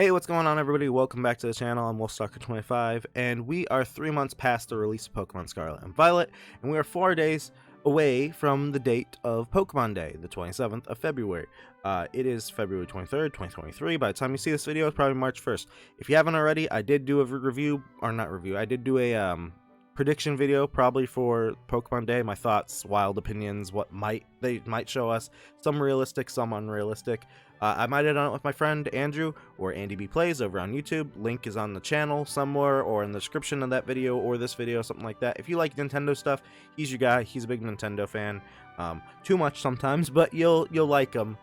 Hey, what's going on, everybody? Welcome back to the channel. I'm Wolfstalker25, and we are 3 months past the release of Pokemon Scarlet and Violet, and we are 4 days away from the date of Pokemon Day, the 27th of February. It is February 23rd, 2023. By the time you see this video, it's probably March 1st. If you haven't already, I did do a review, or not review, I did do a prediction video probably for Pokemon Day, my thoughts, wild opinions, what they might show us, some realistic, some unrealistic. I might have done it with my friend Andrew, or Andy B Plays over on YouTube. Link is on the channel somewhere, or in the description of that video, or this video, something like that. If you like Nintendo stuff, he's your guy. He's a big Nintendo fan. Too much sometimes, but you'll like him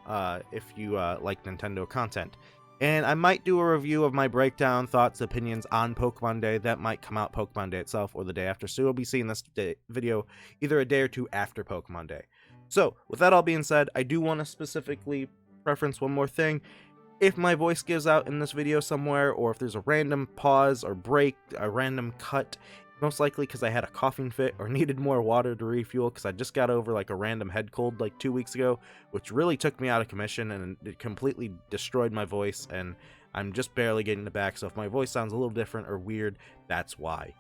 if you like Nintendo content. And I might do a review of my breakdown, thoughts, opinions on Pokemon Day. That might come out Pokemon Day itself or the day after. So you'll be seeing this video either a day or two after Pokemon Day. So with that all being said, I do want to specifically reference one more thing. If my voice gives out in this video somewhere, or if there's a random pause or break, a random cut, most likely because I had a coughing fit or needed more water to refuel, because I just got over like a random head cold like 2 weeks ago, which really took me out of commission and it completely destroyed my voice, and I'm just barely getting it back. So if my voice sounds a little different or weird, that's why.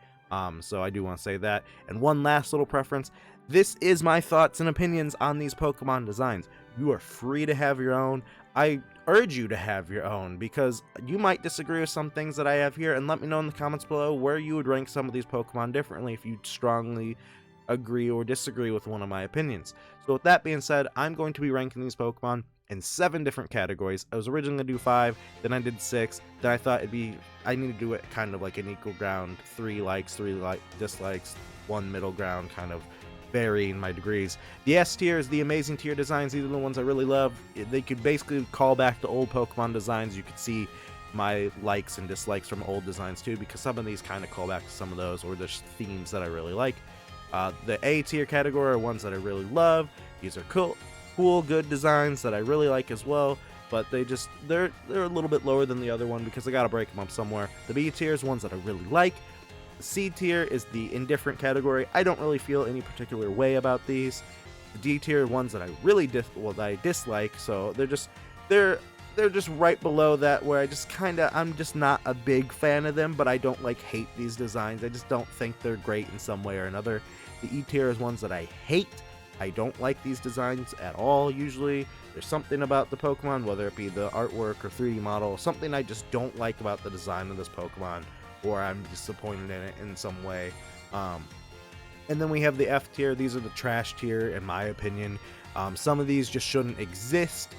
So I do want to say that. And one last little preference: this is my thoughts and opinions on these Pokemon designs. You are free to have your own. I urge you to have your own, because you might disagree with some things that I have here, and let me know in the comments below where you would rank some of these Pokemon differently if you strongly agree or disagree with one of my opinions. So with that being said, I'm going to be ranking these Pokemon in 7 different categories. I was originally going to do 5, then I did 6, then I thought I need to do it kind of like an equal ground, 3 likes, 3 dislikes, 1 middle ground, kind of varying my degrees. The S tier is the amazing tier designs. These are the ones I really love. They could basically call back to old Pokemon designs. You could see my likes and dislikes from old designs too, because some of these kind of call back to some of those, or there's themes that I really like. The A tier category are ones that I really love. These are cool, good designs that I really like as well, but they're a little bit lower than the other one because I gotta break them up somewhere. The B tier is ones that I really like. The C tier is the indifferent category. I don't really feel any particular way about these. The D tier are ones that I really dislike, so they're just right below that, where I'm just not a big fan of them, but I don't like hate these designs. I just don't think they're great in some way or another. The E tier is ones that I hate. I don't like these designs at all usually. There's something about the Pokemon, whether it be the artwork or 3D model, something I just don't like about the design of this Pokemon, or I'm disappointed in it in some way. And then we have the F tier. These are the trash tier, in my opinion. Some of these just shouldn't exist.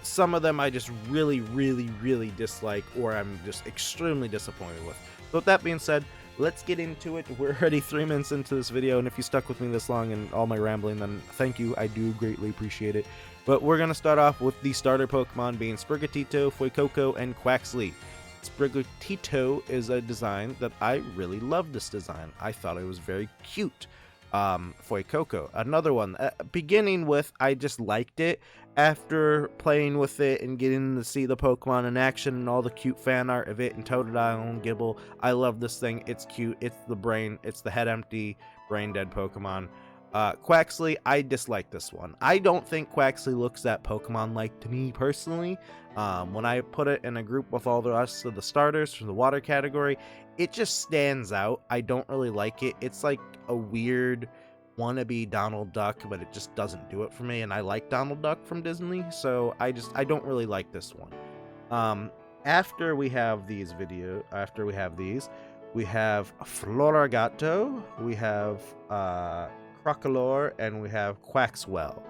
Some of them I just really dislike, or I'm just extremely disappointed with. So with that being said, let's get into it. We're already 3 minutes into this video, and if you stuck with me this long and all my rambling, then thank you. I do greatly appreciate it. But we're going to start off with the starter Pokemon being Sprigatito, Fuecoco, and Quaxly. Sprigatito is a design that I really love. This design, I thought it was very cute. Fuecoco, another one, beginning with, I just liked it. After playing with it and getting to see the Pokemon in action and all the cute fan art of it and Totodile and Gibble, I love this thing. It's cute. It's the head empty, brain dead Pokemon. Quaxly, I dislike this one. I don't think Quaxly looks that Pokemon-like to me personally. When I put it in a group with all the rest of the starters from the water category, it just stands out. I don't really like it. It's like a weird wannabe Donald Duck, but it just doesn't do it for me, and I like Donald Duck from Disney, so I don't really like this one. After we have these, we have Floragato, we have Crocolore, and we have Quaxwell.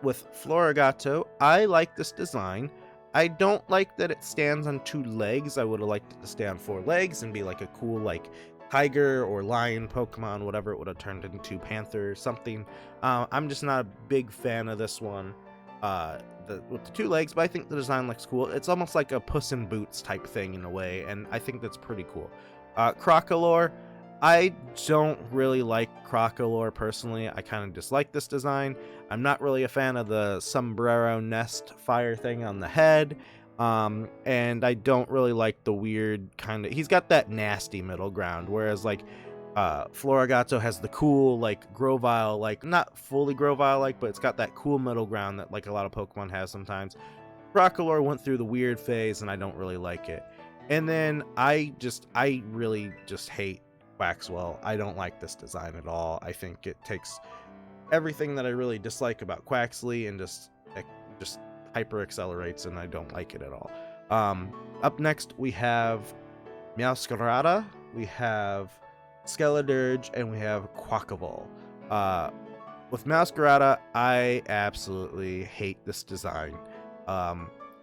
With Floragato, I like this design. I don't like that it stands on 2 legs. I would have liked it to stay on 4 legs and be like a cool, like, tiger or lion Pokemon, whatever it would have turned into, panther or something. I'm just not a big fan of this one with the 2 legs, but I think the design looks cool. It's almost like a Puss in Boots type thing in a way, and I think that's pretty cool. Crocolore, I don't really like Crocolore personally. I kind of dislike this design. I'm not really a fan of the sombrero nest fire thing on the head. And I don't really like the weird kind of, he's got that nasty middle ground, whereas like Floragato has the cool, like, Grovyle, like, not fully Grovyle like, but it's got that cool middle ground that like a lot of Pokemon has sometimes. Crocolore went through the weird phase, and I don't really like it. And then I really just hate Waxwell. I don't like this design at all. I think it takes everything that I really dislike about Quaxly and just hyper accelerates, and I don't like it at all. Up next we have Meowscarada, we have Skeledirge, and we have Quackable. With Meowscarada, I absolutely hate this design.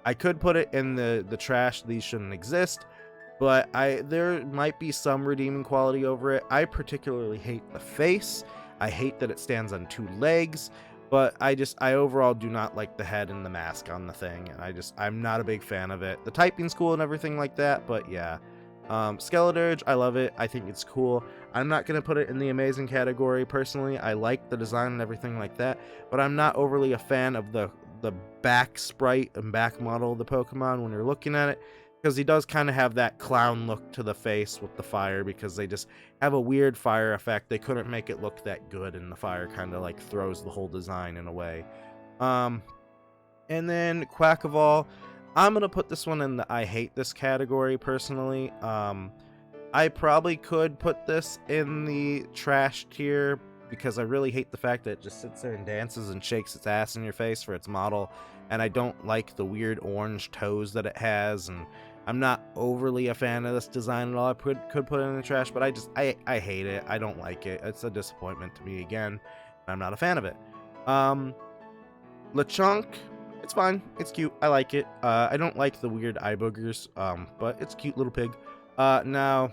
I could put it in the trash. These shouldn't exist, but there might be some redeeming quality over it. I particularly hate the face. I hate that it stands on 2 legs, but I overall do not like the head and the mask on the thing, and I'm not a big fan of it. The typing's cool and everything like that, but yeah. Skeledirge, I love it. I think it's cool. I'm not going to put it in the amazing category personally. I like the design and everything like that, but I'm not overly a fan of the back sprite and back model of the Pokemon when you're looking at it, because he does kind of have that clown look to the face with the fire, because they just have a weird fire effect. They couldn't make it look that good, and the fire kind of like throws the whole design in a way. And then Quackable, I'm gonna put this one in the I hate this category personally. I probably could put this in the trash tier, because I really hate the fact that it just sits there and dances and shakes its ass in your face for its model, and I don't like the weird orange toes that it has, and I'm not overly a fan of this design at all. I could put it in the trash, but I hate it. I don't like it. It's a disappointment to me again. I'm not a fan of it. Lechonk, it's fine. It's cute. I like it. I don't like the weird eye boogers, but it's a cute little pig. Now,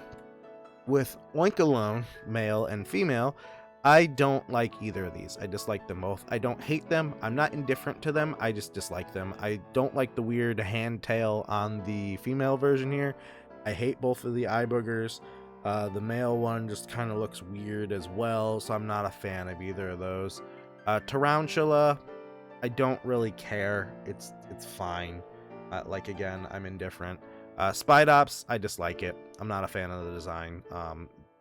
with Oinkologne, male and female, I don't like either of these. I dislike them both. I don't hate them. I'm not indifferent to them. I just dislike them. I don't like the weird hand tail on the female version here. I hate both of the eye boogers. The male one just kind of looks weird as well, so I'm not a fan of either of those. Tarantula, I don't really care. It's fine. Like, again, I'm indifferent. Spidops, I dislike it. I'm not a fan of the design.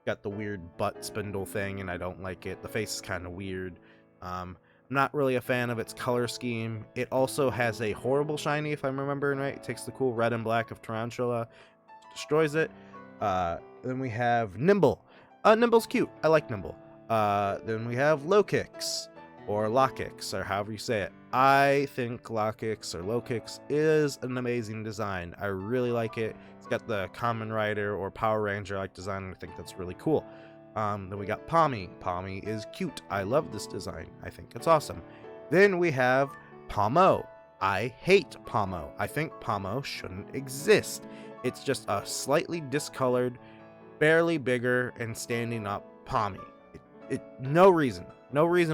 Got the weird butt spindle thing, and I don't like it. The face is kind of weird. I'm not really a fan of its color scheme. It also has a horrible shiny, if I'm remembering right. It takes the cool red and black of Tarantula, destroys it. Then we have Nimble. Nimble's cute. I like Nimble. Then we have Lokix, or Lockix, or however you say it. I think Lockix or Lokix is an amazing design. I really like it. It's got the Kamen Rider or Power Ranger like design, and I think that's really cool. Then we got Pommy. Pommy is cute. I love this design. I think it's awesome. Then we have Pommo. I hate Pommo. I think Pommo shouldn't exist. It's just a slightly discolored, barely bigger, and standing up Pommy. No reason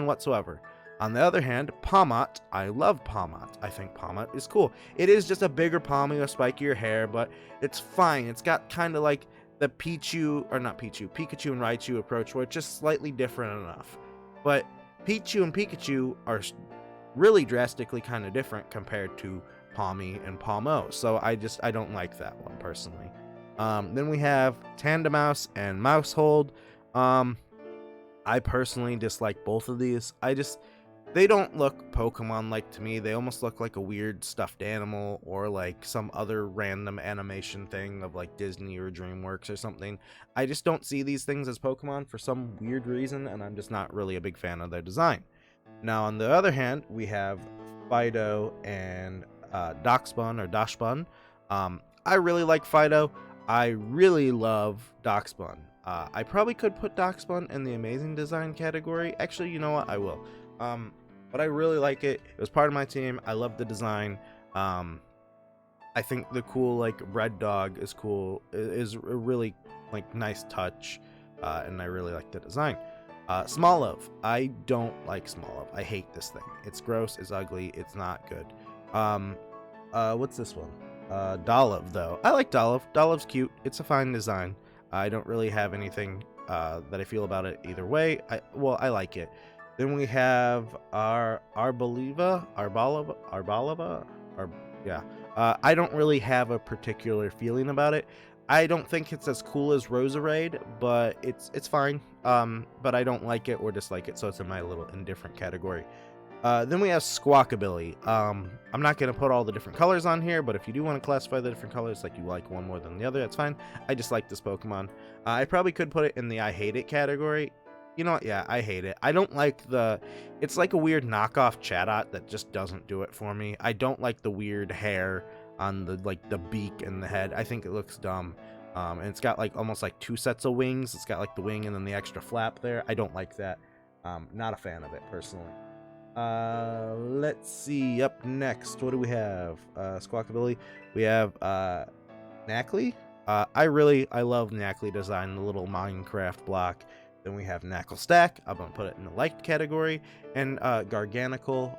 whatsoever. On the other hand, Pomot, I love Pomot. I think Pomot is cool. It is just a bigger Pommy with spikier hair, but it's fine. It's got kind of like the Pikachu and Raichu approach, where it's just slightly different enough. But Pichu and Pikachu are really drastically kind of different compared to Pommy and Pommo, so I don't like that one personally. Then we have Tandemaus and Mousehold. I personally dislike both of these. They don't look Pokemon-like to me. They almost look like a weird stuffed animal, or like some other random animation thing of like Disney or DreamWorks or something. I just don't see these things as Pokemon for some weird reason, and I'm just not really a big fan of their design. Now, on the other hand, we have Fido and Doxbun or Dashbun. I really like Fido. I really love Doxbun. I probably could put Doxbun in the amazing design category. Actually, you know what? I will. But I really like it. It was part of my team. I love the design. I think the cool like red dog is cool. It is a really like nice touch, and I really like the design. Smoliv. I don't like Smoliv. I hate this thing. It's gross. It's ugly. It's not good. What's this one? Dolliv though. I like Dolliv. Dolliv's cute. It's a fine design. I don't really have anything that I feel about it either way. I like it. Then we have Arbaleva. I don't really have a particular feeling about it. I don't think it's as cool as Roserade, but it's fine. But I don't like it or dislike it, so it's in my little indifferent category. Then we have Squawkabilly. I'm not going to put all the different colors on here, but if you do want to classify the different colors, like you like one more than the other, that's fine. I just like this Pokemon. I probably could put it in the I hate it category. You know what? Yeah, I hate it. I don't like the... It's like a weird knockoff Chatot that just doesn't do it for me. I don't like the weird hair on the the beak and the head. I think it looks dumb. And it's got like almost like two sets of wings. It's got like the wing and then the extra flap there. I don't like that. Not a fan of it personally. Let's see. Up next, what do we have? Squawkabilly. We have Knackley. I love Knackley design, the little Minecraft block. Then we have Knackle Stack. I'm gonna put it in the liked category, and Garganical.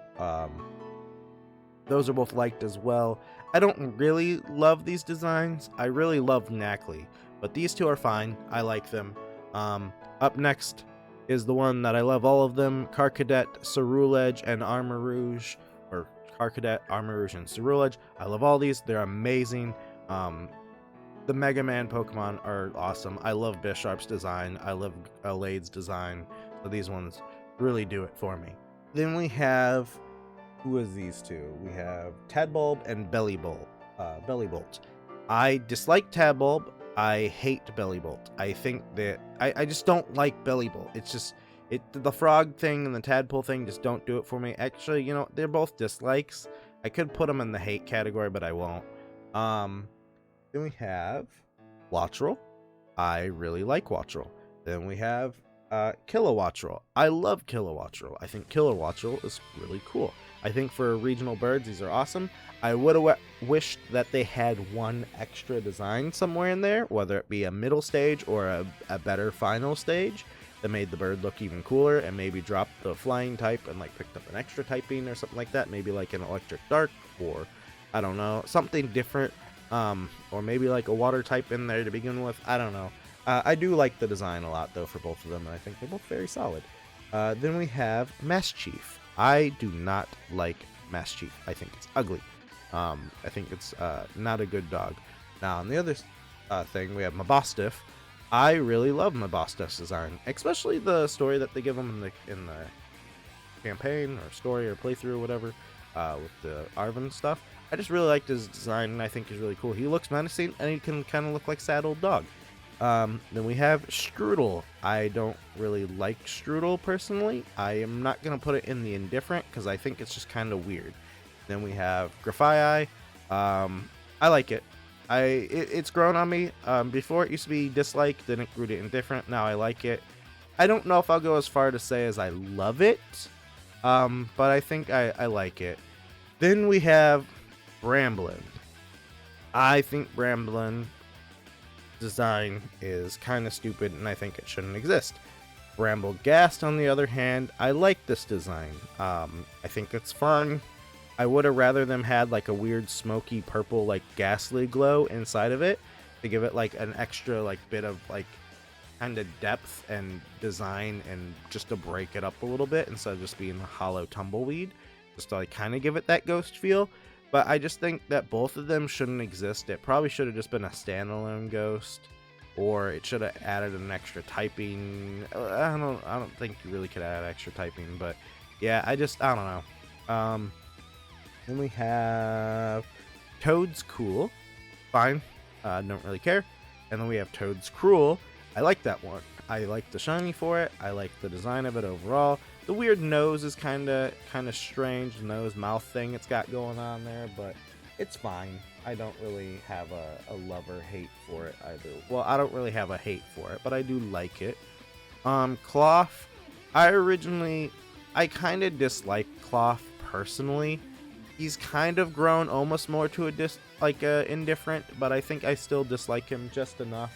Those are both liked as well. I don't really love these designs. I really love Knackley, but these two are fine. I like them. Up next is the one that I love all of them, Carcadet, Ceruledge, and Armarouge, or Carcadet, Armarouge, and Ceruledge. I love all these. They're amazing. The Mega Man Pokemon are awesome. I love Bisharp's design. I love Alade's design. So these ones really do it for me. Then we have... Who is these two? We have Tadbulb and Bellybolt. I dislike Tadbulb. I hate Bellybolt. I think that... I just don't like Bellybolt. It's just... the frog thing and the tadpole thing just don't do it for me. Actually, you know, they're both dislikes. I could put them in the hate category, but I won't. Then we have Wattrel. I really like Wattrel. Then we have Kilowattrel. I love Kilowattrel. I think Kilowattrel is really cool. I think for regional birds, these are awesome. I would have wished that they had one extra design somewhere in there, whether it be a middle stage or a better final stage that made the bird look even cooler, and maybe dropped the flying type and like picked up an extra typing or something like that. Maybe like an electric dark, or I don't know, something different. Or maybe like a water type in there to begin with. I don't know. I do like the design a lot though for both of them, and I think they're both very solid. Then we have Mastiff. I do not like Mastiff. I think it's ugly. I think it's not a good dog. Now on the other thing, we have Mabostiff. I really love Mabostiff's design, especially the story that they give him in the campaign or story or playthrough or whatever, with the Arven stuff. I just really liked his design, and I think he's really cool. He looks menacing, and he can kind of look like sad old dog. Then we have Strudel. I don't really like Strudel personally. I am not going to put it in the indifferent because I think it's just kind of weird. Then we have Grafii. I like it. It's grown on me. Before it used to be disliked, then it grew to indifferent. Now I like it. I don't know if I'll go as far to say as I love it, but I think I like it. Then we have Bramblin. I think Bramblin design is kind of stupid, and I think it shouldn't exist. Bramblegast, on the other hand, I like this design. I think it's fun. I would have rather them had like a weird smoky purple like ghastly glow inside of it to give it like an extra like bit of like kind of depth and design, and just to break it up a little bit instead of just being a hollow tumbleweed, just to like kind of give it that ghost feel. But I just think that both of them shouldn't exist. It probably should have just been a standalone ghost, or it should have added an extra typing. I don't think you really could add extra typing, but yeah, I don't know. Then we have Toad's Cool. Fine. Don't really care. And then we have Toad's Cruel. I like that one. I like the shiny for it. I like the design of it overall. The weird nose is kind of strange, nose mouth thing it's got going on there, but it's fine. I don't really have a love or hate for it either. Well, I don't really have a hate for it, but I do like it. Cloth. I kind of dislike Cloth personally. He's kind of grown almost more to indifferent, but I think I still dislike him just enough.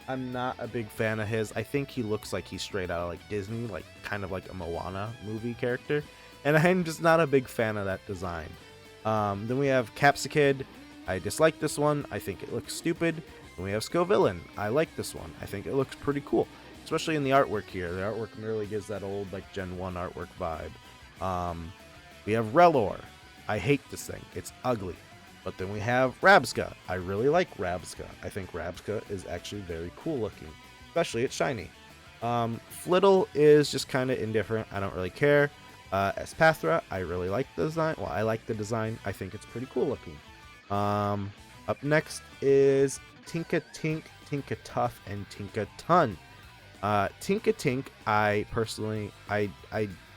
I'm not a big fan of his. I think he looks like he's straight out of like Disney, like kind of like a Moana movie character, and I'm just not a big fan of that design. Then we have Capsicid. I dislike this one. I think it looks stupid. Then we have Scovillain. I like this one. I think it looks pretty cool, especially in the artwork here. The artwork really gives that old like Gen 1 artwork vibe. We have Relor. I hate this thing. It's ugly. But then we have Rabsca. I really like Rabsca. I think Rabsca is actually very cool looking, especially it's shiny. Flittle is just kind of indifferent. I don't really care. Espathra, I really like the design. Well, I like the design. I think it's pretty cool looking. Up next is Tinka Tink, Tinka Tough, and Tinka Ton. Tinka Tink, I personally, I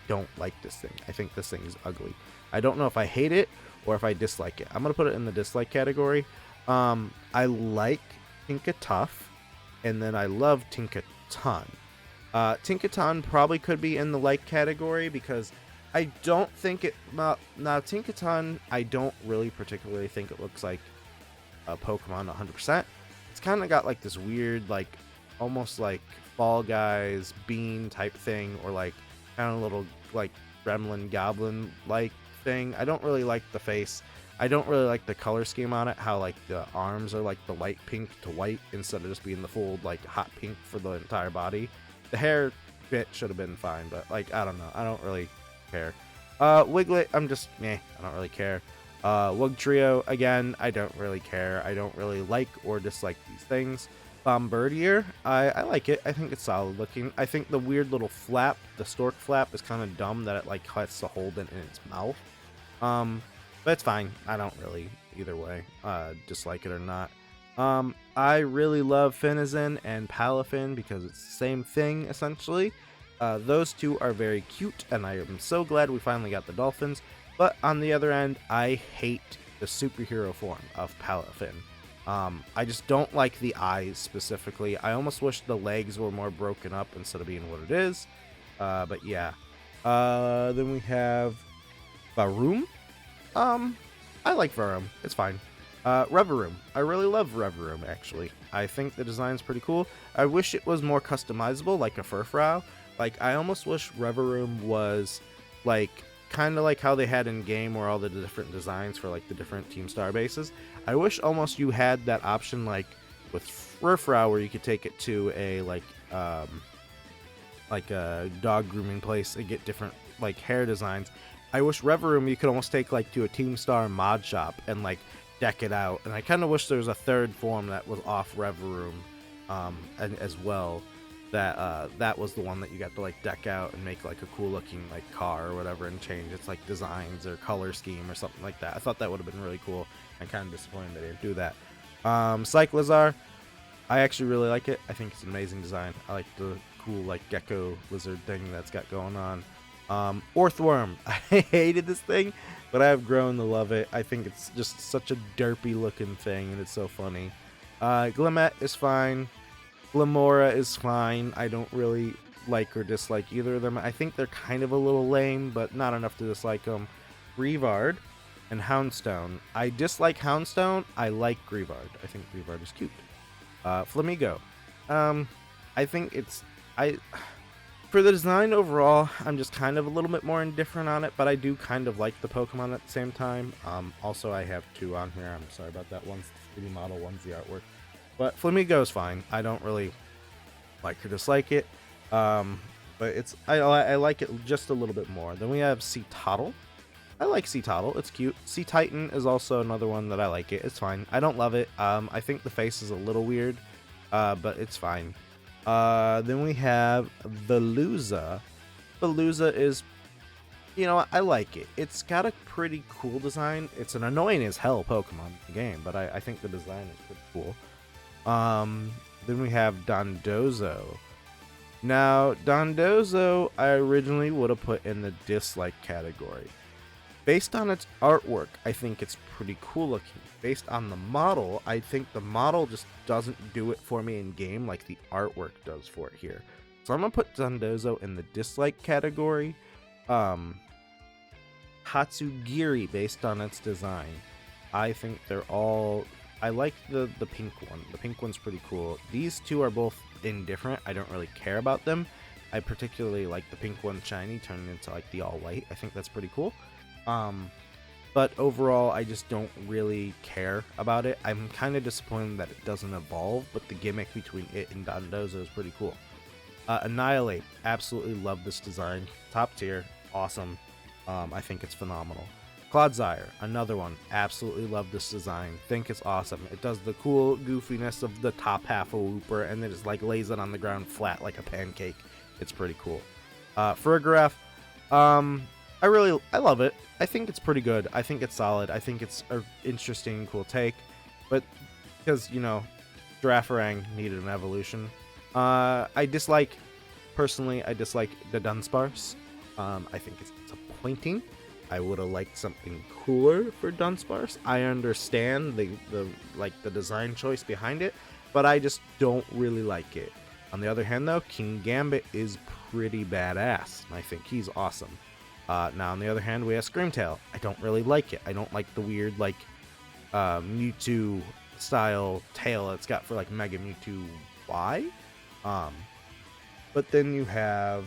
don't like this thing. I think this thing is ugly. I don't know if I hate it or if I dislike it. I'm gonna put it in the dislike category. I like Tinka Tough, and then I love Tinka Ton. Tinka Ton probably could be in the like category because I don't think it. Now Tinka Ton, I don't really particularly think it looks like a Pokemon 100%. It's kind of got like this weird, like almost like Fall Guys bean type thing, or like kind of little like gremlin goblin like thing. I don't really like the face. I don't really like the color scheme on it, how like the arms are like the light pink to white instead of just being the full like hot pink for the entire body. The hair bit should have been fine, but like I don't know, I don't really care. Wiglet, I'm just meh, I don't really care. Wugtrio, again, I don't really care. I don't really like or dislike these things. Bombardier, I like it. I think it's solid looking. I think the weird little flap, the stork flap, is kind of dumb that it like has to hold it in its mouth. But it's fine. I don't really either way dislike it or not. I really love Finizen and Palafin because it's the same thing essentially. Those two are very cute, and I am so glad we finally got the dolphins. But on the other end, I hate the superhero form of Palafin. I just don't like the eyes specifically. I almost wish the legs were more broken up instead of being what it is. But yeah. Then we have Varoom. I like Varoom. It's fine. Reverum. I really love Reverum, actually. I think the design's pretty cool. I wish it was more customizable, like a Furfrou. Like, I almost wish Reverum was, like, kind of like how they had in game, where all the different designs for, like, the different Team Star bases. I wish almost you had that option, like, with Furfrou, where you could take it to a, like a dog grooming place and get different, like, hair designs. I wish Reverum you could almost take, like, to a Team Star mod shop and, like, deck it out. And I kind of wish there was a third form that was off Reverum as well, that was the one that you got to like deck out and make like a cool looking like car or whatever, and change its like designs or color scheme or something like that. I thought that would have been really cool. I'm kind of disappointed they didn't do that. Cyclizar, I actually really like it. I think it's an amazing design. I like the cool like gecko lizard thing that's got going on. Orthworm, I hated this thing, but I have grown to love it. I think it's just such a derpy looking thing, and it's so funny. Glimmet is fine. Glimora is fine. I don't really like or dislike either of them. I think they're kind of a little lame, but not enough to dislike them. Greavard and Houndstone. I dislike Houndstone. I like Greavard. I think Greavard is cute. Flamigo. I think it's... For the design overall, I'm just kind of a little bit more indifferent on it, but I do kind of like the Pokemon at the same time. Also, I have two on here. I'm sorry about that. One's the 3D model, one's the artwork. But Flamigo is fine. I don't really like or dislike it. But it's I like it just a little bit more. Then we have Seatottle. I like Seatottle. It's cute. Sea Titan is also another one that I like it. It's fine. I don't love it. I think the face is a little weird, but it's fine. Then we have Veluza. Veluza is, you know, I like it. It's got a pretty cool design. It's an annoying as hell Pokemon in the game, but I think the design is pretty cool. Then we have Dondozo. Now, Dondozo, I originally would have put in the dislike category. Based on its artwork, I think it's pretty cool looking. Based on the model, I think the model just doesn't do it for me in game like the artwork does for it here. So I'm gonna put Dondozo in the dislike category. Hatsugiri, based on its design, I think they're all... I like the pink one. The pink one's pretty cool. These two are both indifferent. I don't really care about them. I particularly like the pink one shiny turning into like the all white. I think that's pretty cool. But overall, I just don't really care about it. I'm kind of disappointed that it doesn't evolve, but the gimmick between it and Dondozo is pretty cool. Annihilate, absolutely love this design. Top tier, awesome. I think it's phenomenal. Clodsire, another one, absolutely love this design. Think it's awesome. It does the cool goofiness of the top half of Wooper, and then just like lays it on the ground flat like a pancake. It's pretty cool. Farigiraf, I love it. I think it's pretty good. I think it's solid. I think it's an interesting, cool take. But because, Girafarang needed an evolution. Personally, I dislike the Dunsparce. I think it's disappointing. I would have liked something cooler for Dunsparce. I understand the design choice behind it, but I just don't really like it. On the other hand, though, King Gambit is pretty badass. I think he's awesome. Now, on the other hand, we have Screamtail. I don't really like it. I don't like the weird, Mewtwo style tail it's got for, Mega Mewtwo Y. But then you have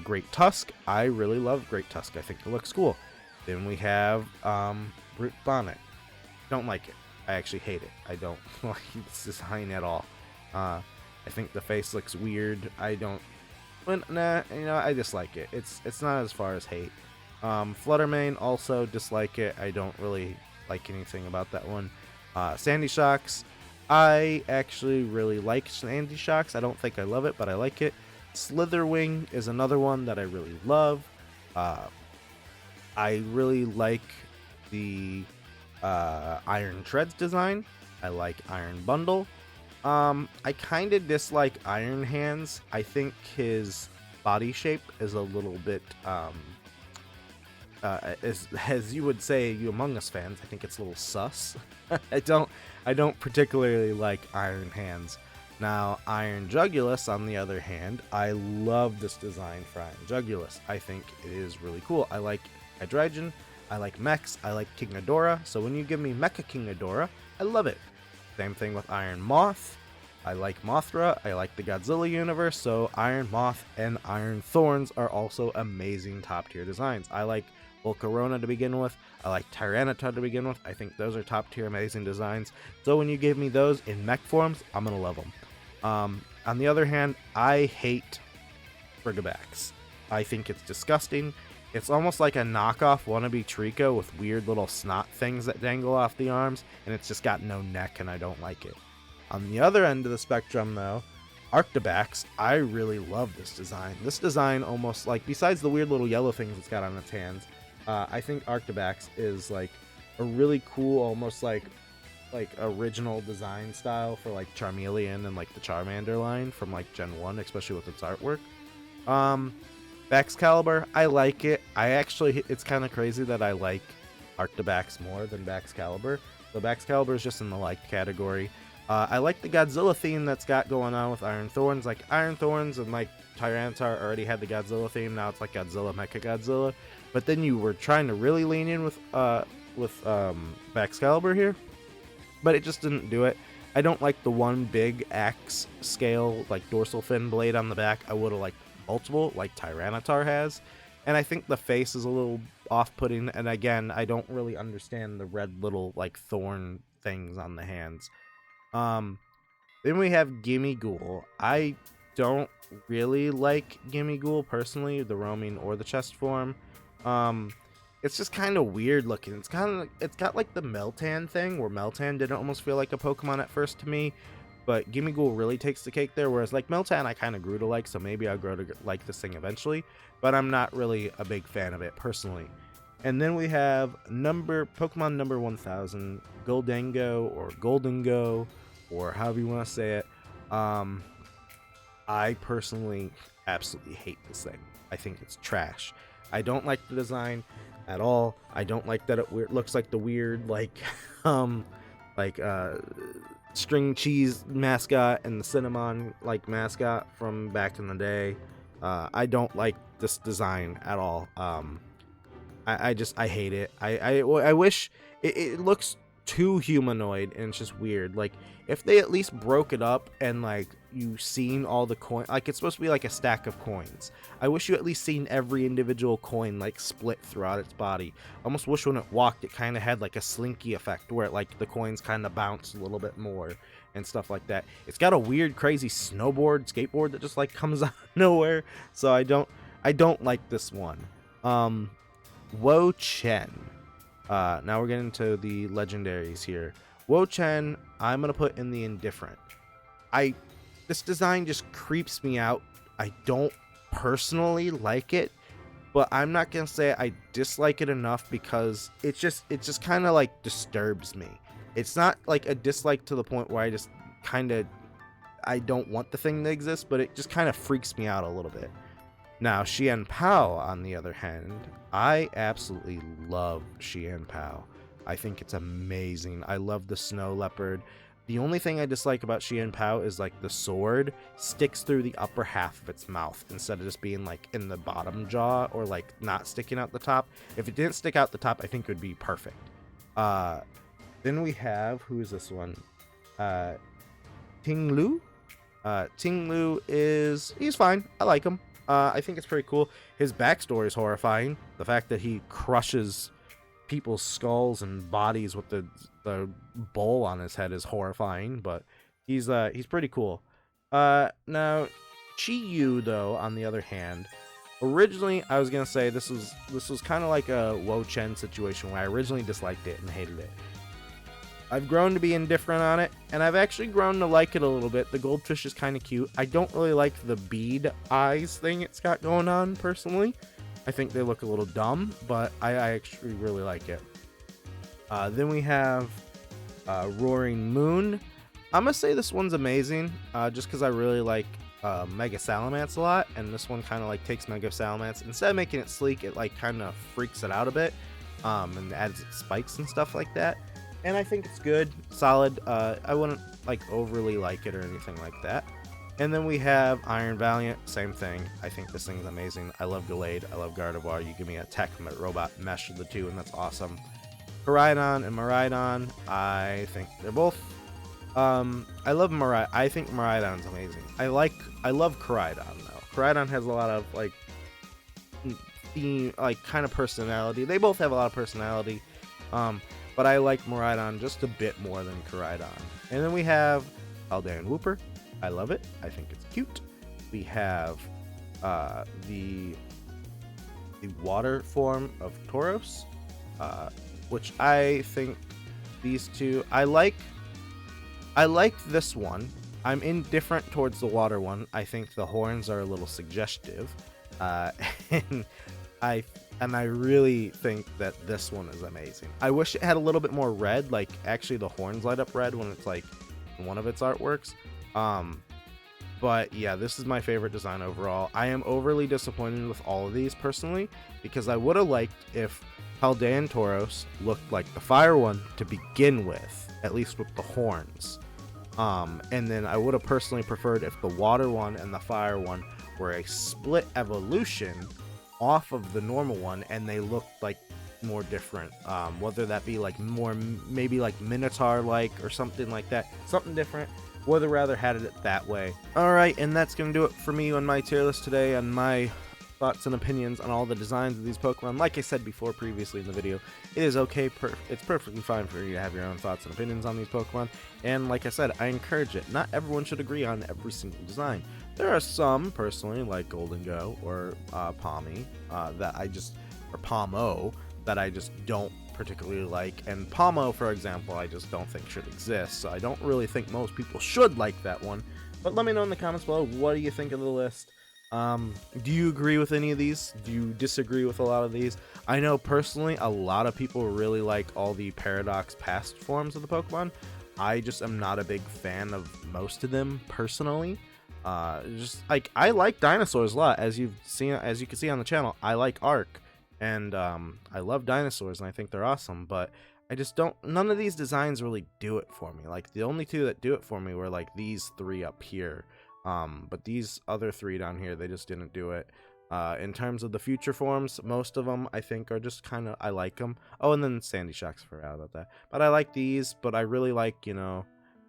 Great Tusk. I really love Great Tusk. I think it looks cool. Then we have Brute Bonnet. Don't like it. I actually hate it. I don't like its design at all. I think the face looks weird. I don't. But nah, I dislike it. It's not as far as hate. Fluttermane, also dislike it. I don't really like anything about that one. Sandy Shocks. I actually really like Sandy Shocks. I don't think I love it, but I like it. Slitherwing is another one that I really love. I really like the Iron Treads design. I like Iron Bundle. I kind of dislike Iron Hands. I think his body shape is a little bit, as you would say, you Among Us fans, I think it's a little sus. I don't particularly like Iron Hands. Now, Iron Jugulus, on the other hand, I love this design for Iron Jugulus. I think it is really cool. I like Hydreigon, I like Mechs, I like King Ghidorah, so when you give me Mecha King Ghidorah, I love it. Same thing with Iron Moth. I like Mothra, I like the Godzilla universe, so Iron Moth and Iron Thorns are also amazing top tier designs. I like Volcarona to begin with, I like Tyranitar to begin with. I think those are top tier amazing designs. So when you give me those in mech forms, I'm gonna love them. On the other hand, I hate Frigibax. I think it's disgusting. It's almost like a knockoff wannabe Trico with weird little snot things that dangle off the arms, and it's just got no neck, and I don't like it. On the other end of the spectrum, though, Arctibax, I really love this design. This design almost, besides the weird little yellow things it's got on its hands, I think Arctibax is, a really cool, almost like original design style for, Charmeleon and, the Charmander line from, Gen 1, especially with its artwork. Baxcalibur, I like it. It's kind of crazy that I like Arctibax more than Baxcalibur. So Baxcalibur is just in the liked category. I like the Godzilla theme that's got going on with Iron Thorns. Iron Thorns and Tyranitar already had the Godzilla theme. Now it's Godzilla Mecha Godzilla. But then you were trying to really lean in with Baxcalibur here, but it just didn't do it. I don't like the one big axe scale dorsal fin blade on the back. I would have liked multiple like Tyranitar has, and I think the face is a little off-putting. And again, I don't really understand the red little thorn things on the hands. Then we have Gimmighoul. I don't really like Gimmighoul personally, the roaming or the chest form. It's just kind of weird looking. It's got the Meltan thing, where Meltan didn't almost feel like a Pokemon at first to me, but Gimmighoul really takes the cake there, whereas Meltan I kind of grew to like, so maybe I'll grow to like this thing eventually, but I'm not really a big fan of it personally. And then we have Pokemon number 1000, Goldengo or Goldengo, or however you want to say it. I personally absolutely hate this thing. I think it's trash. I don't like the design at all. I don't like that it looks like the weird string cheese mascot and the cinnamon mascot from back in the day. I don't like this design at all. I hate it. I wish it looks too humanoid, and it's just weird. If they at least broke it up and you seen all the coin, it's supposed to be a stack of coins. I wish you at least seen every individual coin split throughout its body. I almost wish when it walked it kind of had a slinky effect where the coins kind of bounce a little bit more and stuff like that. It's got a weird crazy skateboard that just comes out of nowhere, so I don't like this one. Wo-Chen. Now we're getting to the legendaries here. Wo-Chen, I'm gonna put in the indifferent. This design just creeps me out. I don't personally like it. but I'm not gonna say I dislike it enough because it just kind of like disturbs me. It's not like a dislike to the point where I just kind of I don't want the thing to exist, but it just kind of freaks me out a little bit. Now, Xian Pao, on the other hand, I absolutely love Xian Pao. I think it's amazing. I love the snow leopard. The only thing I dislike about Xian Pao is like the sword sticks through the upper half of its mouth instead of just being like in the bottom jaw or like not sticking out the top. If it didn't stick out the top, I think it would be perfect. Then we have, who is this one? Ting Lu. Ting Lu he's fine. I like him. I think it's pretty cool. His backstory is horrifying. The fact that he crushes people's skulls and bodies with the bowl on his head is horrifying, but he's pretty cool. Now Chi Yu, though, on the other hand, originally I was gonna say this was kind of like a Wo Chen situation where I originally disliked it and hated it. I've grown to be indifferent on it, and I've actually grown to like it a little bit. The goldfish is kind of cute. I don't really like the bead eyes thing it's got going on, personally. I think they look a little dumb, but I actually really like it. Then we have Roaring Moon. I'm going to say this one's amazing, just because I really like Mega Salamence a lot, and this one kind of like takes Mega Salamence. Instead of making it sleek, it like kind of freaks it out a bit, and adds spikes and stuff like that. And I think it's good, solid. I wouldn't like overly like it or anything like that. And then we have Iron Valiant, same thing. I think this thing is amazing. I love Gallade, I love Gardevoir. You give me a tech robot mesh of the two, and that's awesome. Koraidon and Miraidon, I think they're both. I love Miraidon. I think Miraidon's amazing. I love Koraidon though. Koraidon has a lot of like kind of personality. They both have a lot of personality. But I like Miraidon just a bit more than Koraidon. And then we have Aldean Wooper. I love it. I think it's cute. We have the water form of Tauros, which I think these two... I like this one. I'm indifferent towards the water one. I think the horns are a little suggestive. And I really think that this one is amazing. I wish it had a little bit more red, like actually the horns light up red when it's like in one of its artworks. But yeah, this is my favorite design overall. I am overly disappointed with all of these personally, because I would have liked if Paldean Tauros looked like the fire one to begin with, at least with the horns. And then I would have personally preferred if the water one and the fire one were a split evolution off of the normal one, and they looked like more different, whether that be like more maybe like Minotaur like or something like that, something different. Would have rather had it that way. Alright, and that's gonna do it for me on my tier list today, and my thoughts and opinions on all the designs of these Pokemon. Like I said before previously in the video, it is okay, it's perfectly fine for you to have your own thoughts and opinions on these Pokemon, and like I said, I encourage it. Not everyone should agree on every single design. There are some, personally, like Golden Go or Palmy, or Palmo, that I just don't particularly like, and Palmo, for example, I just don't think should exist, so I don't really think most people should like that one. But let me know in the comments below, what do you think of the list? Do you agree with any of these? Do you disagree with a lot of these? I know personally a lot of people really like all the Paradox past forms of the Pokemon. I just am not a big fan of most of them personally. Just like, I like dinosaurs a lot, as you can see on the channel. I like Arc, and I love dinosaurs, and I think they're awesome, but I just don't, none of these designs really do it for me. Like, the only two that do it for me were like these three up here, but these other three down here, they just didn't do it. In terms of the future forms, most of them I think are just kind of, I like them. Oh, and then Sandy Shocks, forgot about that. But I like these, but I really like, you know,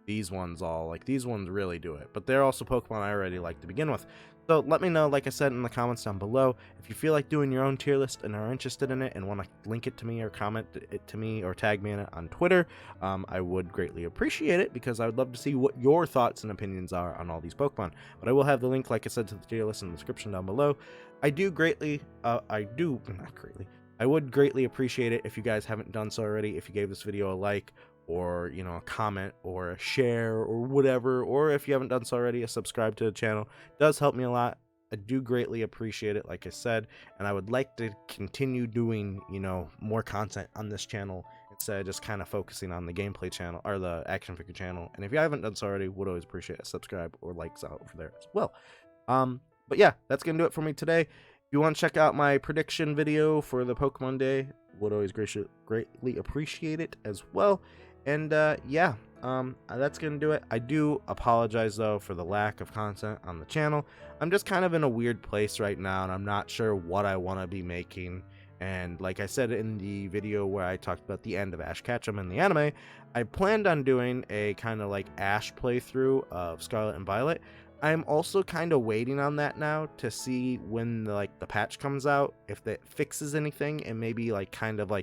these ones all. Like, these ones really do it. But they're also Pokemon I already like to begin with. So let me know, like I said, in the comments down below, if you feel like doing your own tier list and are interested in it and want to link it to me or comment it to me or tag me in it on Twitter. I would greatly appreciate it, because I would love to see what your thoughts and opinions are on all these Pokemon. But I will have the link, like I said, to the tier list in the description down below. I would greatly appreciate it if you guys haven't done so already, if you gave this video a like, or, you know, a comment or a share or whatever, or if you haven't done so already, a subscribe to the channel. It does help me a lot, I do greatly appreciate it, like I said, and I would like to continue doing, more content on this channel instead of just kind of focusing on the gameplay channel or the action figure channel. And if you haven't done so already, would always appreciate a subscribe or likes out over there as well. But yeah, that's gonna do it for me today. If you want to check out my prediction video for the Pokemon Day, would always greatly appreciate it as well. And yeah, that's gonna do it. I do apologize though for the lack of content on the channel. I'm just kind of in a weird place right now, and I'm not sure what I want to be making. And like I said in the video where I talked about the end of Ash Ketchum in the anime, I planned on doing a kind of like Ash playthrough of Scarlet and Violet. I'm also kind of waiting on that now to see when the patch comes out, if that fixes anything and maybe kind of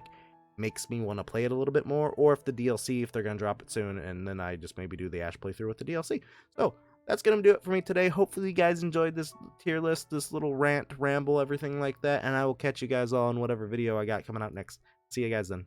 makes me want to play it a little bit more, or if the DLC, if they're going to drop it soon, and then I just maybe do the Ash playthrough with the DLC. So that's going to do it for me today. Hopefully you guys enjoyed this tier list, this little rant, ramble, everything like that, and I will catch you guys all in whatever video I got coming out next. See you guys then.